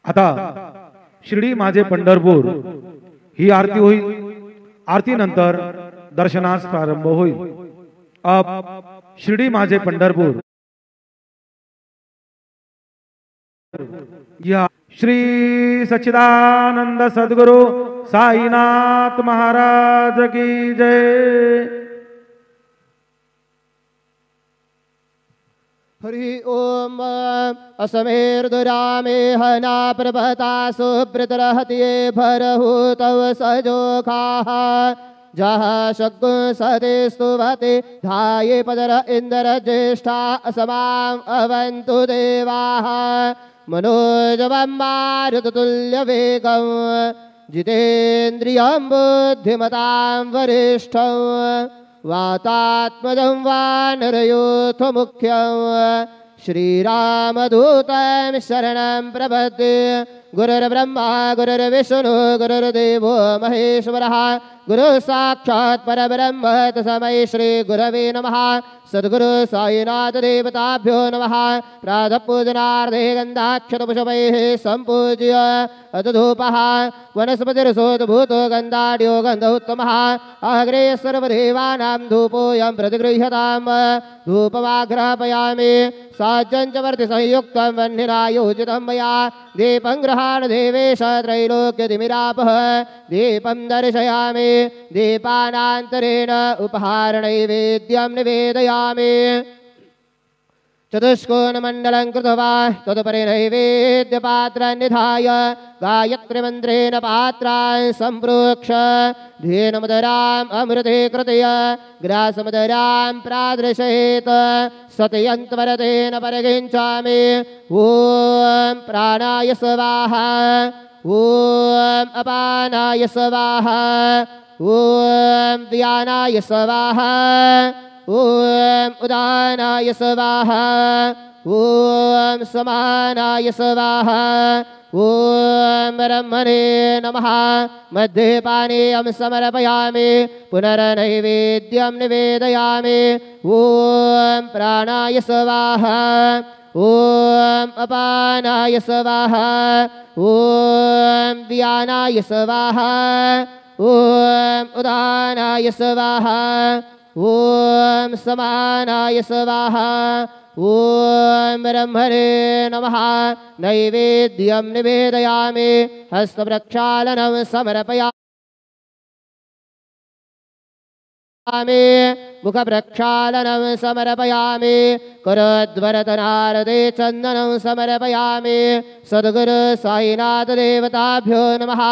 आता शिर्डी माझे पंढरपूर ही आरती होईल। आरती नंतर दर्शनास प्रारंभ होईल। अब शिर्डी माझे पंढरपूर या श्री सच्चिदानंद सद्गुरु साईनाथ महाराज की जय। हरि ओम असमेर्दुरामे हना प्रभता सुब्रतरहतिये भरहूतव सजोखाः जह शग्गु सते स्तुवते धाये पदर इंद्र ज्येष्ठा असमां अवन्तु देवाः मनोजवं मारुततुल्यवेगं जितेन्द्रियं बुद्धिमतां वरिष्ठं वातात्मजं वानरयूथमुख्यं श्रीरामदूतं शरणं प्रपद्ये। गुरुर्ब्रह्मा गुरुर्विष्णु गुरुर्देवो महेश्वरः गुरु साक्षात् परब्रह्म तस्मै श्री गुरवे नमः। सद्गुरु साईनाथ देवताभ्यो नमः। प्रातः पूजनार्थे गन्धाक्षतपुष्पैः सम्पूज्य अधूपः वनस्पतिरसोद्भूतो गन्धाढ्यो गन्ध उत्तमः। अग्रे सर्वदेवानां धूपोऽयं प्रतिगृह्यताम्। धूपमाघ्रापयामि साज्यञ्च वर्तिसंयुक्तं वह्निना योजितं मया। दीपं गृहाण देवेश त्रैलोक्यतिमिरापः दीपं दर्शयामि। दीपानान्तरेण उपहारनैवेद्यं निवेदयामि। चतुष्कोणमण्डलं कृत्वा तदुपरि नैवेद्यपात्रं निधाय गायत्रीमन्त्रेण पात्रान् सम्प्रोक्ष धेनुमदराम् अमृते कृतय ग्रासमदरां प्रादृशयेत् सतयन्त्वरतेन परिगृह्णामि। ॐ प्राणाय स्वाहा ॐ अपानाय स्वाहा ॐ व्यानाय स्वाहा ॐ उदानाय स्वाहा ॐ समानाय स्वाहा ॐ ब्रह्मणे नमः। मध्यपानीयं समर्पयामि पुनर्नैवेद्यं निवेदयामि। ॐ प्राणाय स्वाहा ॐ अपानाय स्वाहा ॐ व्यानाय स्वाहा ॐ उदानाय स्वाहा ॐ समानाय स्वाहा ॐ ब्रह्मणे नमः। नैवेद्यं निवेदयामि हस्तप्रक्षालनं समर्पयामि मुखप्रक्षालनं समर्पयामि करद्वरदनारदे चन्दनं समर्पयामि। सद्गुरु साईनाथ देवताभ्यो नमः।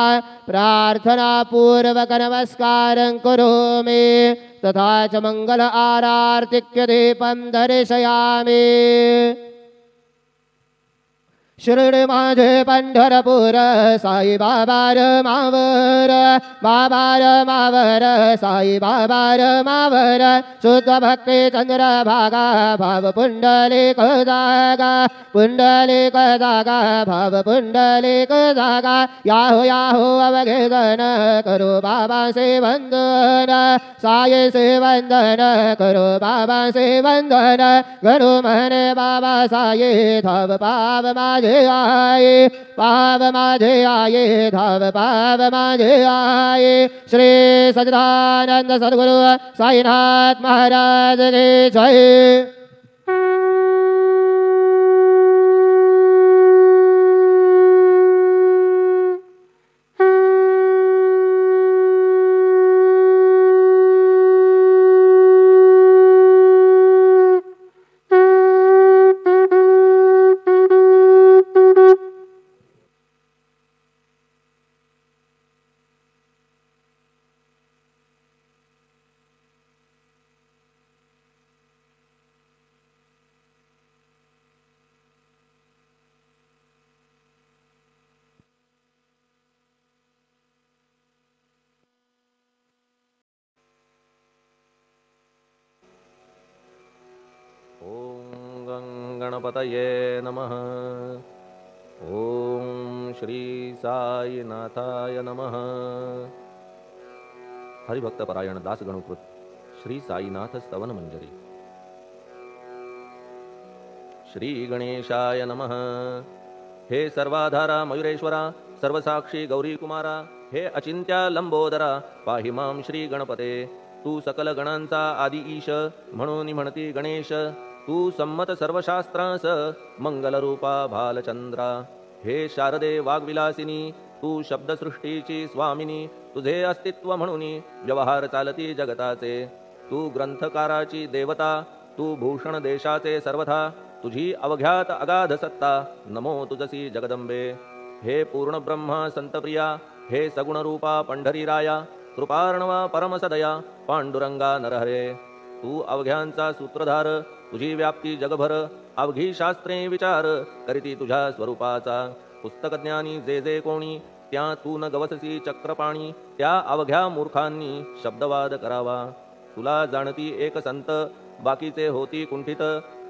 प्रार्थनापूर्वक नमस्कारं करोमि तथा च मंगल आरार्तिक्य दीपं दर्शयामि। शिर्डी माझे पंढरपूर साई बाबार मावर बाबार मावर साई बाबार मावर शुद्ध भक्ती चंद्र भागा भाव पुंडलिक जागा पुंडलिक जागा भाव पुंडलिक जागा। याहो याहो अवघेदन करो बाबा से वंदन साई से वंदन करो बाबा से वंदन गरु मने बाबा साई धाव पाव माझे आए पाव माझे आए धाव पाव माझे आए। श्री सच्चिदानंद सद्गुरु साईनाथ महाराज की जय। गणपतये नमः। ओम श्री साईनाथाय नमः। हरिभक्त परायण दास गणकृत श्री साईनाथ स्तवन मंजरी। श्री गणेशाय नमः। हे सर्वाधारा मयुरेश्वरा सर्वसाक्षी गौरी कुमारा हे अचिंत्या लंबोदरा पाहि मां श्री गणपते तू सकल गणांचा आदि ईश म्हणून म्हणती गणेश तू संमत सर्वशास्त्रांस मंगलरूपा भालचंद्रा हे शारदे वाग्विलासिनी तू शब्दसृष्टीची स्वामिनी तुझे अस्तित्व म्हणून व्यवहार चालती जगताचे तू ग्रंथकाराची देवता तू भूषण देशाचे सर्वथा तुझी अवघ्यात अगाध सत्ता नमो तुझसी जगदंबे हे पूर्ण ब्रह्मा संतप्रिया हे सगुण रूपा पंढरीराया कृपार्णवा परमसदया पांडुरंगा नरहरे तू अवघ्यांचा सूत्रधार तुझी व्याप्ती जगभर अवघी शास्त्रे विचार करीती तुझ्या स्वरूपाचा पुस्तकज्ञानी जे जे कोणी त्या तू न गवससी चक्रपाणी त्या अवघ्या मूर्खांनी शब्दवाद करावा तुला जाणती एक संत बाकीचे होती कुंठित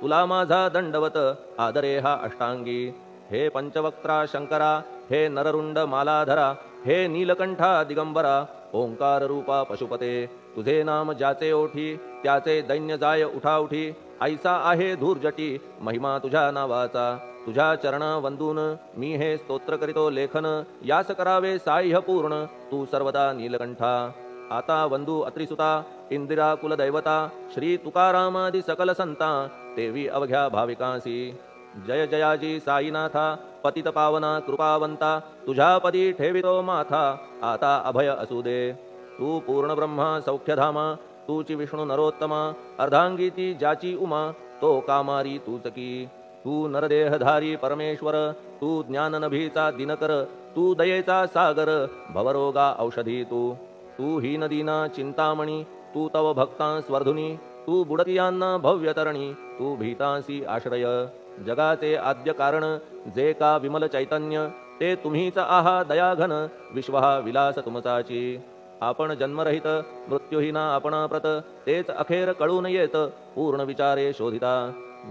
तुला माझा दंडवत आदरे हा अष्टांगी हे पंचवक्त्रा शंकरा हे नररुंड मालाधरा हे नीलकंठा दिगंबरा ओंकार रूपा पशुपते तुझे नाम ज्याचे ओठी त्याचे दैन्य जाय उठाउठी ऐसा आहे धूर्जटी महिमा तुझ्या नावाचा तुझ्या चरणा वंदून मी हे स्तोत्र करीतो लेखन यास करावे साह्य पूर्ण तू सर्वदा नीलकंठा आता वंदू अत्रिसुता इंदिरा कुलदैवता श्री तुकारामादि सकल संता देवी अवघ्या भाविकांसी जय जयाजी साईनाथा पतित पावना कृपावंता तुझ्या पदी ठेवितो माथा आता अभय असू दे तू पूर्ण ब्रह्मा सौख्यधामा तूची विष्णू नरोत्तमा अर्धांगी ती ज्याची उमा तो कामारी तूच की तू नरदेहधारी परमेश्वर तू ज्ञाननभीचा दिनकर तू दयेचा सागर भवरोगा औषधी तू हीनदीना चिंतामणी तू तव भक्तां स्वर्धुनी तू बुडतियांना भव्यतरणी तू भीतांसी आश्रय जगाचे आद्य कारण जे का विमल चैतन्य ते तुम्हीच आहा दयाघन विश्वहा विलास तुमचाची आपण जन्मरहित मृत्यूहीना आपणाप्रत तेच अखेर कळून येत पूर्ण विचारे शोधिता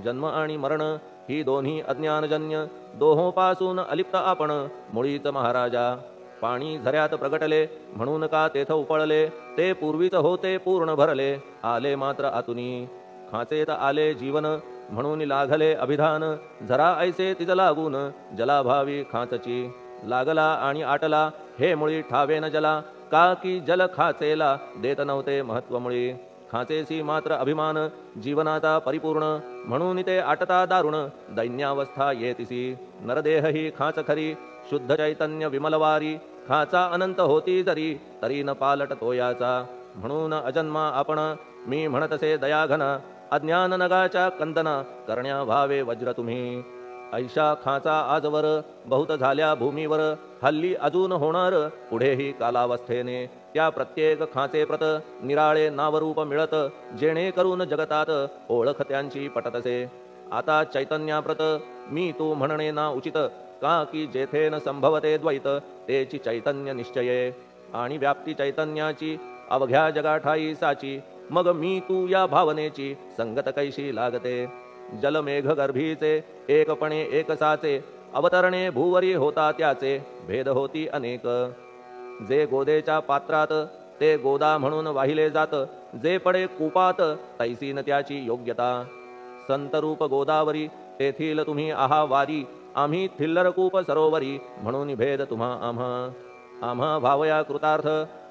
जन्म आणि मरण ही दोन्ही अज्ञानजन्य दोहोपासून अलिप्त आपण मुळीच महाराजा पाणी झऱ्यात प्रगटले म्हणून का तेथ उपळले ते पूर्वीच होते पूर्ण भरले आले मात्र आतुनी खाचेत आले जीवन म्हणून लागले अभिधान झरा ऐसे तिज लागून जलाभावी खाचची लागला आणि आटला हे मुळी ठावे न जला का की जल खाचेला देत नव्हते महत्वमुळी खाचेसी मात्र अभिमान जीवनाचा परिपूर्ण म्हणून ते आटता दारुण दैन्यावस्था येतिसी नरदेह ही खाच खरी शुद्ध चैतन्य विमलवारी खाचा अनंत होती जरी तरी न पालट तोयाचा म्हणून अजन्मा आपण मी म्हणतसे दयाघन अज्ञान नगाच्या कंदना करण्या भावे वज्र तुम्ही ऐशा खाचा आजवर बहुत झाल्या भूमीवर हल्ली अजून होणार पुढेही कालावस्थेने त्या प्रत्येक खाचे प्रत निराळे नावरूप मिळत जेणेकरून जगतात ओळख त्यांची पटतसे आता चैतन्याप्रत मी तू म्हणणे ना उचित का की जेथे न संभवते द्वैत तेची चैतन्य निश्चये आणि व्याप्ती चैतन्याची अवघ्या जगाठाई साची मग मी तू या भावनेची संगत कैशी लागते जलमेघ गर्भीचे एकपणे एकसाचे अवतरणे भूवरी होता त्याचे भेद होती अनेक जे गोदेच्या पात्रात ते गोदा म्हणून वाहिले जात जे पडे कूपात तैसीन त्याची योग्यता संतरूप गोदावरी तेथील तुम्ही आहा वारी आम्ही थिल्लर कूप सरोवरी म्हणून भेद तुम्हा आम्हा भावया कृतार्थ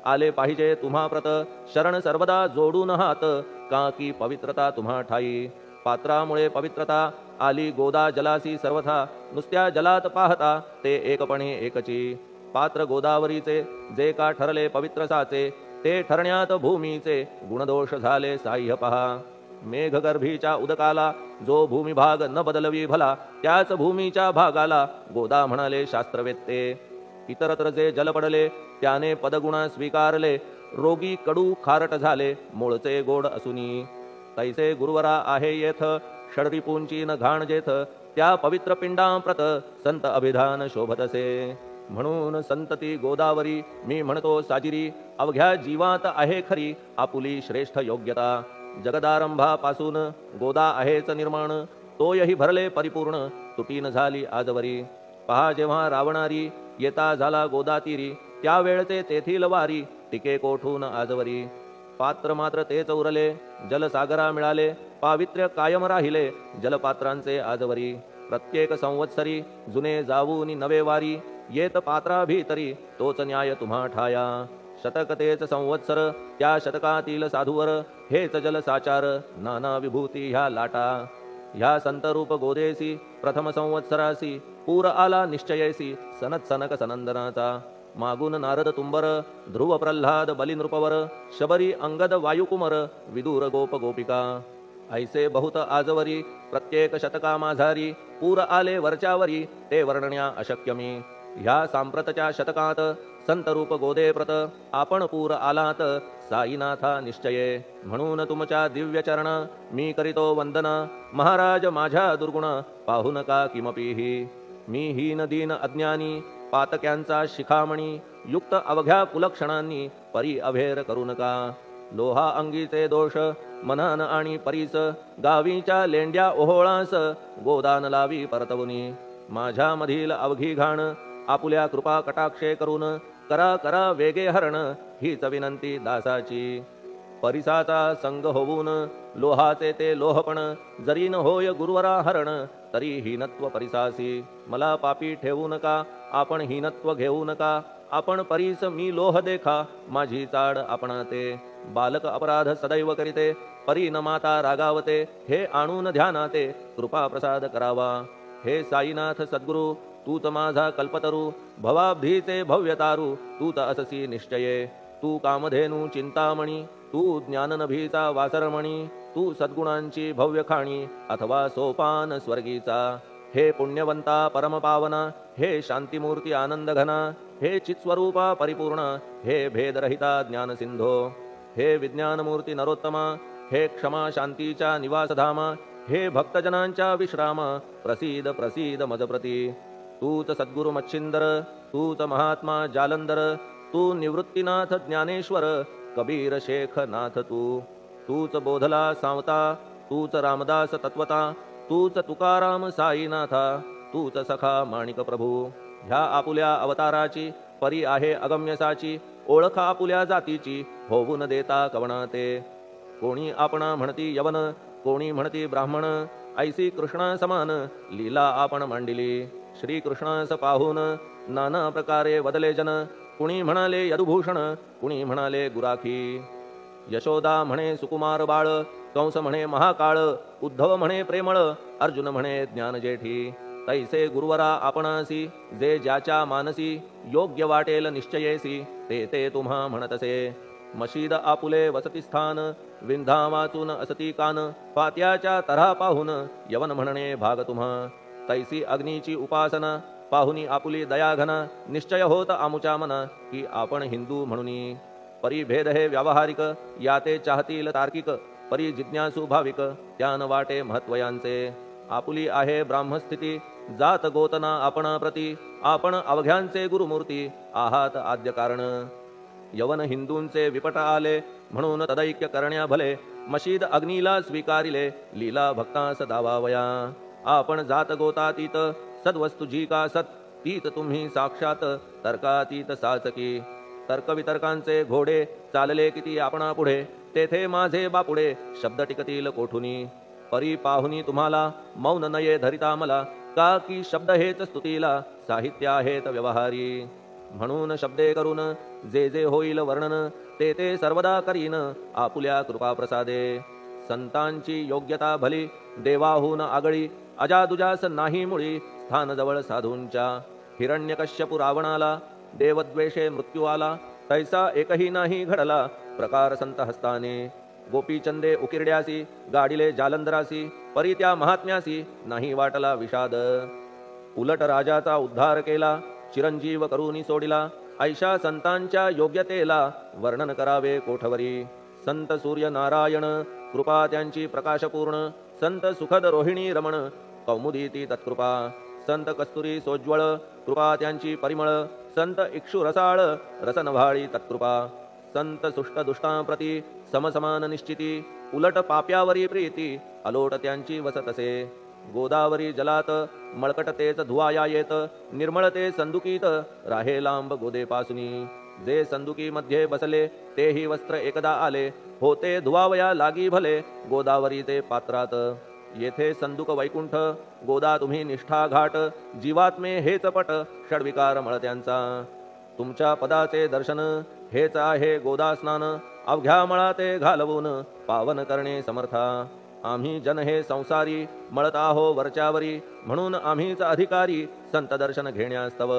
आले पाहिजे तुम्हा प्रत शरण सर्वदा जोडून हात का की पवित्रता तुम्हा ठाई पात्रामुळे पवित्रता आली गोदा जलासी सर्वथा नुसत्या जलात पाहता ते एकपणे एकची पात्र गोदावरीचे जे का ठरले पवित्र साचे ते ठरण्यात भूमीचे गुणदोष झाले साह्य पहा मेघगर्भीच्या उदकाला जो भूमिभाग न बदलवी भला त्याच भूमीच्या भागाला गोदा म्हणाले शास्त्रवेत्ते इतरत्र जे जल पडले त्याने पदगुणा स्वीकारले रोगी कडू खारट झाले मूळचे गोड असुनी तैसे गुरुवरा आहे येथ षडरिपूंची न घाण जेथ त्या पवित्र पिंडांप्रत संत अभिधान शोभतसे म्हणून संतती गोदावरी मी म्हणतो साजिरी अवघ्या जीवात आहे खरी आपुली श्रेष्ठ योग्यता जगदारंभापासून गोदा आहेच निर्माण तोयही भरले परिपूर्ण तुटीन झाली आजवरी पहा जेव्हा रावणारी येता झाला गोदातीरी त्यावेळचे तेथील वारी टिके कोठून आजवरी पात्र मात्र तेच उरले जलसागरा मिळाले पावित्र्य कायम राहिले जलपात्रांचे आजवरी प्रत्येक संवत्सरी जुने जाऊनी नवे वारी येत पात्रा भीतरी तोच न्याय तुम्हा ठाया शतक तेच संवत्सर त्या शतकातील साधूवर हेच जल साचार नाना विभूती ह्या लाटा ह्या संतरूप गोदेसी प्रथम संवत्सरासी पूर आला निश्चयसी सनत सनक सनंदनाचा मागून नारद तुंबर ध्रुव प्रल्हाद बलिनृपवर शबरी अंगद वायुकुमर विदूर गोप गोपिका ऐसे बहुत आजवरी प्रत्येक शतका माझारी पूर आले वरच्यावरी ते वर्णन्या अशक्यमी ह्या सांप्रतच्या शतकात संतरूप गोदे प्रत आपण पूर आलात साईनाथा निश्चये म्हणून तुमच्या दिव्य चरण मी करीतो वंदन महाराज माझ्या दुर्गुण पाहू नका किमपीही मी हीन दीन अज्ञानी पातक्यांचा शिखामणी युक्त अवघ्या कुलक्षणांनी परी अभेर करू नका लोहा अंगीचे दोष मनन आणि परीस गावीच्या लेंड्या ओहोळास गोदान लावी परतवुनी माझ्या मधील अवघी घाण आपुल्या कृपा कटाक्षे करून करा करा वेगे हरण हीच विनंती दासाची परिसाचा संग होऊन लोहाचे ते लोहपण जरी न होय गुरुवरा हरण तरी हीनत्व परिसासी मला पापी ठेवू नका आपण हीनत्व घेऊ नका आपण परीस मी लोह देखा माझी चाड आपणाते बालक अपराध सदैव करीते परी न माता रागावते हे आणून ध्यानाते कृपा प्रसाद करावा हे साईनाथ सद्गुरु तूच माझा कल्पतरू भवाब्धीचे भव्यतारू तूच अससी निश्चये तू कामधेनू चिंतामणी तू ज्ञाननभीचा वासरमणी तू सद्गुणांची भव्य खाणी अथवा सोपान स्वर्गीचा हे पुण्यवंता परमपावना हे शांतिमूर्ती आनंदघना हे चित्स्वरूपा परिपूर्ण हे भेदरहिता ज्ञानसिंधो हे विज्ञानमूर्ती नरोत्तमा हे क्षमा शांतीच्या निवासधामा हे भक्तजनांच्या विश्राम प्रसीद प्रसीद मजप्रती तूच सद्गुरु मच्छिंदर तूच महात्मा जालंधर तू निवृत्तीनाथ ज्ञानेश्वर कबीर शेख नाथ तूच बोधला सावता तूच रामदास तत्वता तूच तुकाराम साईनाथा तूच सखा माणिक प्रभू ह्या आपुल्या अवताराची परी आहे अगम्यसाची ओळख आपुल्या जातीची होऊ न देता कवणाते कोणी आपणा म्हणती यवन कोणी म्हणती ब्राह्मण ऐसी कृष्णा समान लीला आपण मांडिली श्रीकृष्णास पाहून नाना प्रकारे वदले जन कुणी म्हणाले यदुभूषण कुणी म्हणाले गुराखी यशोदा म्हणे सुकुमार बाळ कंस म्हणे महाकाळ उद्धव म्हणे प्रेमळ अर्जुन म्हणे ज्ञानजेठी तैसे गुरुवरा आपणासी जे ज्याच्या मानसी योग्य वाटेल निश्चयेसी ते ते तुम्हा म्हणतसे मशीद आपुले वसतिस्थान विंधा वाचून असती कान पात्याच्या तऱ्हा पाहून यवन म्हणणे भाग तुम्हा तैसी अग्नीची उपासना पाहुनी आपुली दयाघना निश्चय होत आमुच्या मना की आपण हिंदू म्हणूनी परिभेद हे व्यावहारिक याते चाहतील तार्किक परी जिज्ञासू भाविक त्यान वाटे महत्वयांचे आपुली आहे ब्राह्मस्थिती जात गोतना आपणा प्रती आपण अवघ्यांचे गुरुमूर्ती आहात आद्य कारण यवन हिंदूंचे विपट आले म्हणून तदैक्य करण्या भले मशीद अग्नीला स्वीकारिले लीला भक्तास दावावया आपण जात गोतातीत सद्वस्तु जी का सत तीत तुम्ही साक्षात तर्कातीत साचकी तर्कवितर्कांचे घोडे चालले किती आपणा पुढे तेथे माझे बापुडे शब्द टिकतील कोठुनी परी पाहुनी तुम्हाला मौन नये धरिता मला का की शब्द हेच स्तुतीला साहित्य आहेत व्यवहारी म्हणून शब्दे करून जे जे होईल वर्णन ते ते सर्वदा करीन आपुल्या कृपा प्रसादे संतांची योग्यता भली देवाहून आगळी अजादुजास नाही मुळी स्थान जवळ साधूंच्या हिरण्यकश्यपु रावणाला देवद्वेषे मृत्यू आला तैसा एकही नाही घडला प्रकार संत हस्ताने गोपीचंदे उकिरड्यासी गाडिले जालंधरासी परी त्या महात्म्यासी नाही वाटला विषाद उलट राजाचा उद्धार केला चिरंजीव करूनी सोडिला ऐशा संतांच्या योग्यतेला वर्णन करावे कोठवरी संत सूर्य नारायण कृपा त्यांची प्रकाशपूर्ण संत सुखद रोहिणी रमण कौमुदीती तत्कृपा संत कस्तुरी सोज्वळ कृपा त्यांची परिमळ संत इक्षु रसाळ रसनभाळी तत्कृपा संत सुष्ट दुष्टांप्रती समसमान निश्चिती उलट पाप्यावरी प्रीती अलोट त्यांची वसतसे गोदावरी जलात मळकटतेच धुवाया येत निर्मळते संदुकीत राहे लांब गोदेपासुनी जे संदुकी मध्ये बसले तेही वस्त्र एकदा आले होते धुवावया लागी भले गोदावरीचे पात्रात येथे संदुक वैकुंठ गोदा तुम्ही निष्ठा घाट जीवात्मे हेच पट षडविकार मळत्यांचा तुमच्या पदाचे दर्शन हेच आहे गोदा स्नान अवघ्या मळाते घालवून पावन करणे समर्था आम्ही जन हे संसारी मळत आहो वरच्यावरी म्हणून आम्हीच अधिकारी संत दर्शन घेण्यास्तव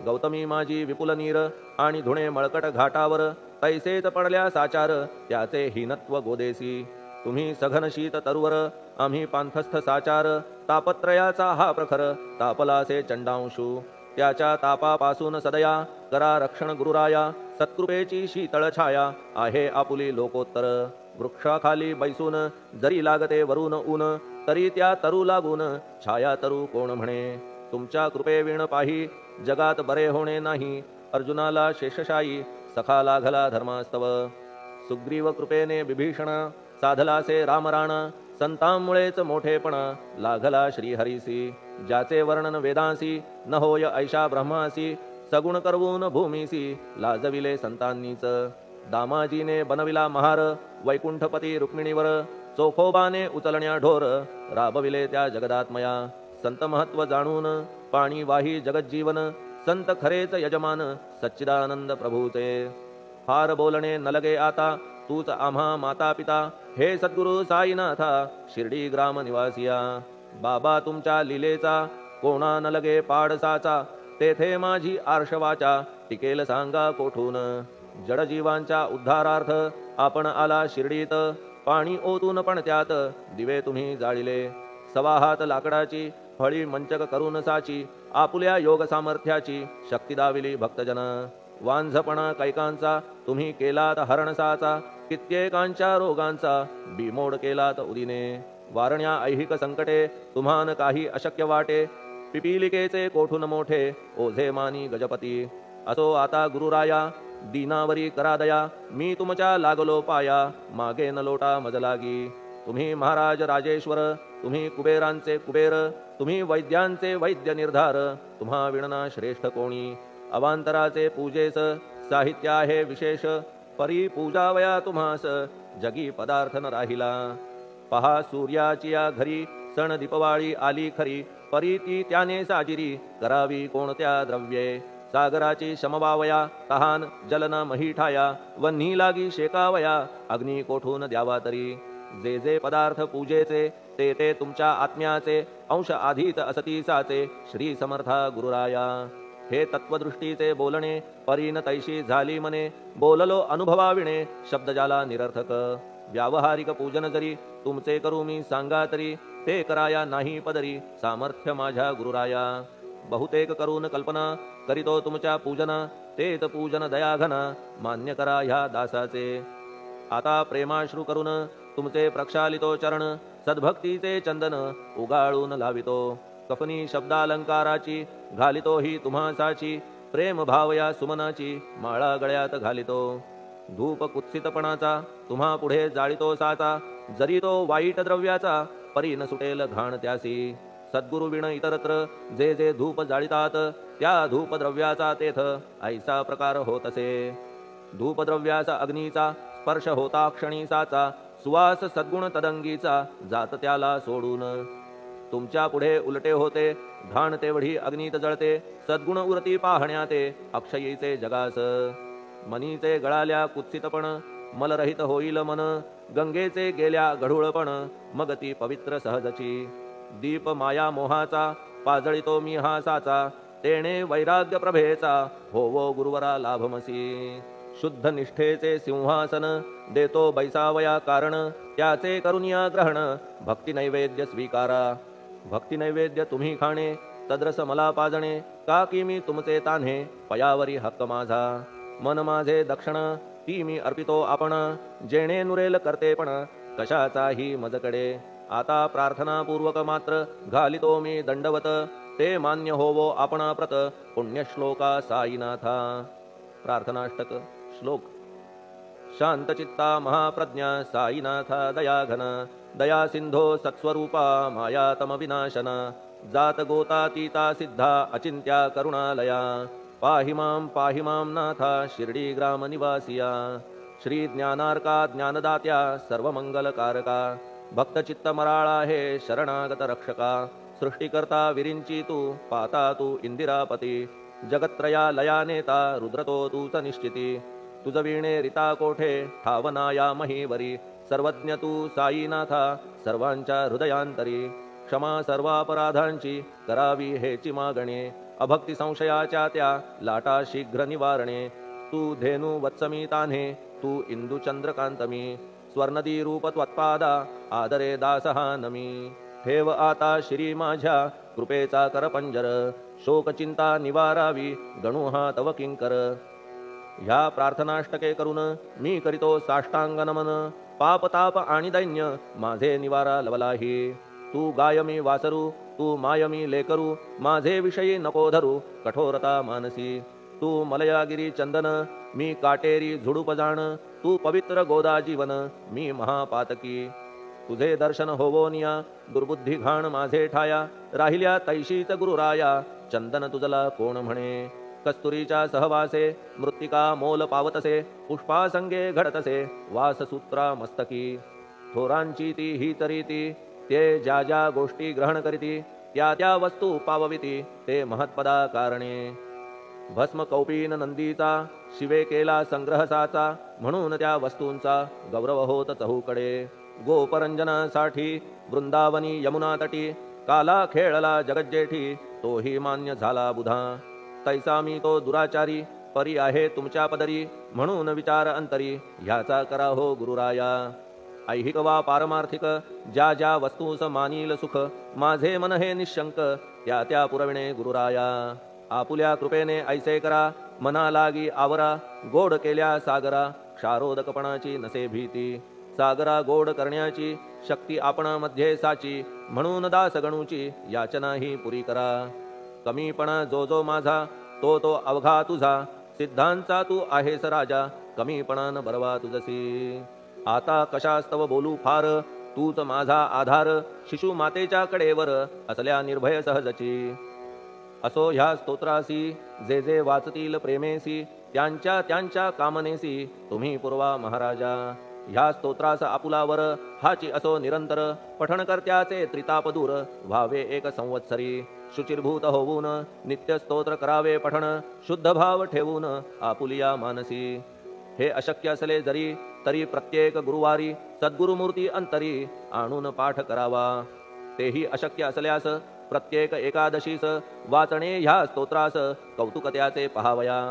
गौतमी माझी विपुल नीर आणि धुणे मळकट घाटावर तैसेच पडल्या साचार त्याचे हीनत्व गोदेसी तुम्ही सघन शीत तरुवर आम्ही पांथस्थ साचार तापत्रयाचा हा प्रखर तापलासे चंडांशू त्याच्या तापापासून सदया करा रक्षण गुरुराया सत्कृपेची शीतळ छाया आहे आपुली लोकोत्तर वृक्षाखाली बैसून जरी लागते वरून ऊन तरी त्या तरू लागून छाया तरू कोण म्हणे तुमच्या कृपेविण पाही जगात बरे होणे नाही अर्जुनाला शेषशायी सखा लागला धर्मास्तव सुग्रीव कृपेने विभीषण साधलासे रामराण संतांमुळेच मोठेपण लागला श्रीहरीसी ज्याचे वर्णन वेदांसी न होय ऐशा ब्रह्मासी सगुण करवून भूमीसी लाजविले संतांनीच दामाजीने बनविला महार वैकुंठपती रुक्मिणीवर चोखोबाने उचलण्या ढोर राबविले त्या जगदात्मया संत महत्व जाणून पाणी वाही जगज्जीवन संत खरेच यजमान सच्चिदानंद प्रभूचे फार बोलणे न लगे आता तूच आम्हा माता पिता हे सद्गुरु साईनाथा शिर्डी ग्राम निवासिया बाबा तुमच्या लीलेचा कोणा न लगे पाडसाचा तेथे माझी आर्षवाचा टिकेल सांगा कोठून जडजीवांच्या उद्धारार्थ आपण आला शिर्डीत पाणी ओतून पण त्यात दिवे तुम्ही जाळिले सवा हात लाकडाची फळी मंचक करून साची आपुल्या योग सामर्थ्याची शक्ती दाविली भक्तजन वांझपणा कैकांचा तुम्ही केलात हरणसाचा कित्येकांच्या रोगांचा बिमोड केलात उदिने वारण्या ऐहिक संकटे तुम्हान काही अशक्य वाटे पिपीलिकेचे कोठून मोठे ओझे मानी गजपती असो आता गुरुराया दीनावरी करा दया मी तुमच्या लागलो पाया मागे न लोटा मजलागी तुम्ही महाराज राजेश्वर तुम्ही कुबेरांचे कुबेर तुम्ही वैद्यांचे वैद्य निर्धार तुम्हा विणना श्रेष्ठ कोणी अवांतराचे पूजेस साहित्य आहे विशेष परी पूजावया तुम्हास जगी पदार्थ न राहिला पहा सूर्याची या घरी सण दीपवाळी आली खरी परी ती त्याने साजिरी करावी कोणत्या द्रव्ये सागराची शमवावया तहान जलन महीठाया वन्ही लागी शेकावया अग्नी कोठून द्यावा तरी जे जे पदार्थ पूजेचे ते ते तुमच्या आत्म्याचे अंश आधीच असतीसाचे श्री समर्था गुरुराया हे तत्वदृष्टीचे बोलणे परीन तैशी झाली मने बोललो अनुभवाविणे शब्द जाला निरर्थक व्यावहारिक पूजन जरी तुमचे करू मी सांगा तरी ते कराया नाही पदरी सामर्थ्य माझ्या गुरुराया बहुतेक करून कल्पना करीतो तुमच्या पूजन तेच पूजन दयाघन मान्य करा ह्या दासाचे आता प्रेमाश्रू करून तुमचे प्रक्षालितो चरण सद्भक्तीचे चंदन उगाळून लावितो कफनी शब्दालंकाराची घालितो ही तुम्हासाची प्रेम भावया सुमनाची माळा गळ्यात घालितो धूप कुत्सितपणाचा तुम्हा पुढे जाळितो साचा जरी तो वाईट द्रव्याचा परी न सुटेल घाण त्यासी सद्गुरु विण इतरत्र जे जे धूप जाळितात त्या धूप द्रव्याचा तेथ ऐसा प्रकार होत असे धूपद्रव्याचा अग्नीचा स्पर्श होता क्षणी साचा सुवास सद्गुण तदंगीचा जात त्याला सोडून तुमच्या पुढे उलटे होते घाण तेवढी अग्नीत जळते सद्गुण उरती पाहण्याते अक्षयीचे जगास मनीचे गळाल्या कुत्सितपण मलरहित होईल मन गंगेचे गेल्या गढूळपण मग ती पवित्र सहजची दीप माया मोहाचा पाजळितो मी हा साचा तेणे वैराग्य प्रभेचा होवो गुरुवरा लाभमसी शुद्ध निष्ठेचे सिंहासन देतो बैसावया कारण त्याचे करुनिया ग्रहण भक्ती नैवेद्य स्वीकारा भक्ती नैवेद्य तुम्ही खाणे तद्रस मला पाजणे का की मी तुमचे तान्हे पयावरी हक्क माझा मन माझे दक्षिण ती मी अर्पितो आपण जेणे नुरेल करतेपण कशाचाही मजकडे आता प्रार्थनापूर्वक मात्र घालितो मी दंडवत ते मान्य होवो आपण प्रत पुण्यश्लोका साईनाथा प्रार्थनाष्टक श्लोक शांतचित्ता महाप्रज्ञा साईनाथा दयाघन दया सिंधो सत्स्वरूपा मायातम विनाशन जात गोतातीता सिद्धा अचिंत्या करुणालया पाहि मां नाथा शिर्डी ग्राम निवासिया श्री ज्ञानार्का ज्ञानदात्या सर्वमंगलकारका भक्तचित्त मराळा हे शरणागत रक्षका सृष्टिकर्ता विरिंची तू पाता तू इंदिरापती जगत्त्रया लया नेता रुद्रतो तूच निश्चिती तुझ वीणे रिता कोठे ठावना या महीवरी सर्वज्ञ तू साईनाथा सर्वांच्या हृदयांतरी क्षमा सर्वापराधांची करावी हेची मागणे अभक्ती संशयाच्या त्या लाटा शीघ्र निवारणे तू धेनू वत्समी तान्हे तू इंदू चंद्रकांतमी स्वर्णदी रूप त्वत्पादा आदरे दासहा नमी ठेव आता श्री माझ्या कृपेचा करपंजर शोकचिंता निवारावी गणू हा तव किंकर ह्या प्रार्थनाष्टके करून मी करीतो साष्टांग नमन पाप ताप आणि दैन्य माझे निवारा लवलाही तू गायमी वासरू तू मायमी लेकरू माझे विषयी नको धरू कठोरता मानसी तू मलयागिरी चंदन मी काटेरी झुडूप जाण तू पवित्र गोदा जीवन मी महापातकी तुझे दर्शन होवोनिया दुर्बुद्धी घाण माझे ठाया राहिल्या तैशीच गुरुराया चंदन तुझला कोण म्हणे कस्तुरीच्या सहवासे मृत्तिका मोल पावतसे पुष्पासंगे घडतसे वाससूत्रा मस्तकी थोरांची ती ही तरीती ते ज्या ज्या गोष्टी ग्रहण करीती त्या त्या वस्तू पावविती ते महत्पदा कारणे भस्म कौपीन नंदीचा शिवे केला संग्रहसाचा म्हणून त्या वस्तूंचा गौरव होत चहूकडे गोपरंजनासाठी वृंदावनी यमुना तटी काला खेळला जगज्जेठी तोही मान्य झाला बुधा तैसा मी तो दुराचारी परी आहे तुमच्या पदरी म्हणून विचार अंतरी ह्याचा करा हो गुरुराया ऐहिक वा पारमार्थिक ज्या ज्या वस्तूस मानील सुख माझे मन हे निशंक त्या त्या पुरविणे गुरुराया आपुल्या कृपेने ऐसे करा मना लागी आवरा गोड केल्या सागरा क्षारोदकपणाची नसे भीती सागरा गोड करण्याची शक्ती आपणामध्ये साची म्हणून दास गणूची याचना ही पुरी करा कमीपणा जो जो माझा तो तो अवघा तुझा सिद्धांचा तू आहेस राजा कमीपणान बरवा तुझसी आता कशास्तव बोलू फार तूच माझा आधार शिशु मातेच्या कडेवर असल्या निर्भय सहजची असो ह्या स्तोत्रासी जे जे वाचतील प्रेमेसी त्यांच्या त्यांच्या कामनेसी तुम्ही पुरवा महाराजा ह्या स्तोत्रास आपुलावर हाची असो निरंतर पठण करत्याचे त्रितापदूर व्हावे एक संवत्सरी शुचिर्भूत होऊन नित्य स्तोत्र करावे पठण शुद्ध भाव ठेवून आपुलिया मानसी हे अशक्य असले जरी तरी प्रत्येक गुरुवारी सद्गुरुमूर्ती अंतरी आणून पाठ करावा तेही अशक्य असल्यास प्रत्येक एकादशीस वाचणे ह्या स्तोत्रास कौतुक त्याचे पहावया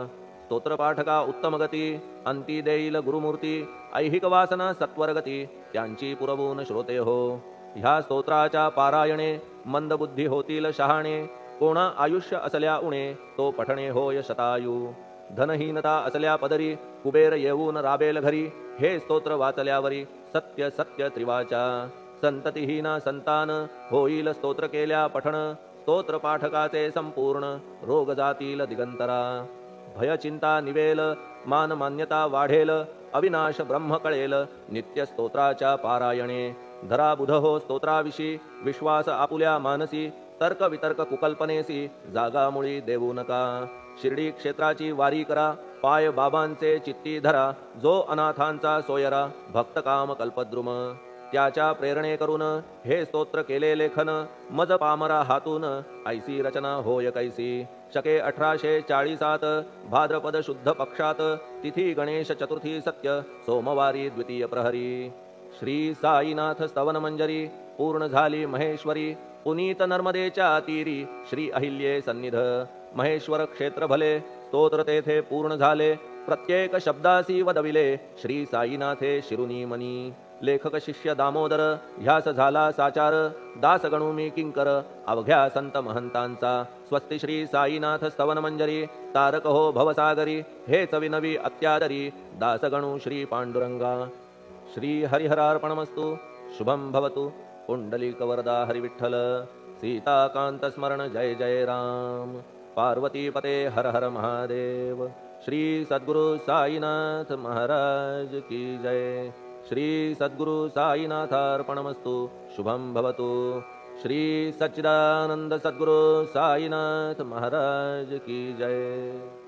स्तोत्रपाठका उत्तम गती अंती देईल गुरुमूर्ती ऐहिक वासना सत्वरगती त्यांची पुरवून श्रोते हो ह्या स्तोत्राच्या पारायणे मंदबुद्धी होतील शहाणे कोणा आयुष्य असल्या उणे तो पठणे होय शतायू धनहीनता असल्या पदरी कुबेर येऊन राबेल घरी हे स्तोत्र वाचल्यावरी सत्य सत्य त्रिवाचा संततिहीना संतान होईल स्तोत्र केल्या पठण स्तोत्र पाठकाचे संपूर्ण रोग जातील दिगंतरा भय चिंता निवेल मान मान्यता वाढेल अविनाश ब्रह्म कळेल नित्य स्तोत्राच्या पारायणे धरा बुध हो स्तोत्राविषयी विश्वास आपुल्या मानसी तर्क वितर्क कुकल्पनेसी जागा मुळी देऊ नका शिर्डी क्षेत्राची वारी करा पाय बाबांचे चित्ती धरा जो अनाथांचा सोयरा भक्त काम कल्पद्रुम त्याच्या प्रेरणे करून हे स्तोत्र केले लेखन मज पामरा हातून ऐसी रचना होय कैसी शके 1840 भाद्रपद शुद्ध पक्षात तिथी गणेश चतुर्थी सत्य सोमवारी द्वितीय प्रहरी श्री साईनाथ स्तवन मंजरी पूर्ण झाली महेश्वरी पुनीत नर्मदेच्या तीरी श्री अहिल्ये सन्निध महेश्वर क्षेत्र भले स्तोत्र तेथे पूर्ण झाले प्रत्येक शब्दासी वदविले श्री साईनाथे शिरुनी मनी लेखक शिष्य दामोदर ह्यास झाला साचार दास गणू मी किंकर अवघ्या संत महंतांचा स्वस्ति श्री साईनाथ स्तवन मंजरी तारक हो भवसागरी हेच विनवी अत्यादरी दास गणू श्री पांडुरंगा श्री हरिहरार्पणमस्तु शुभम भवतु पुंडलिक वरदा हरिविठ्ठल सीताकांत स्मरण जय जय राम पार्वती पते हर हर महादेव श्री सद्गुरु साईनाथ महाराज की जय श्री सद्गुरु साईनाथार्पणमस्तु शुभम भवतु श्री सच्चिदानंद सद्गुरु साईनाथ महाराज की जय।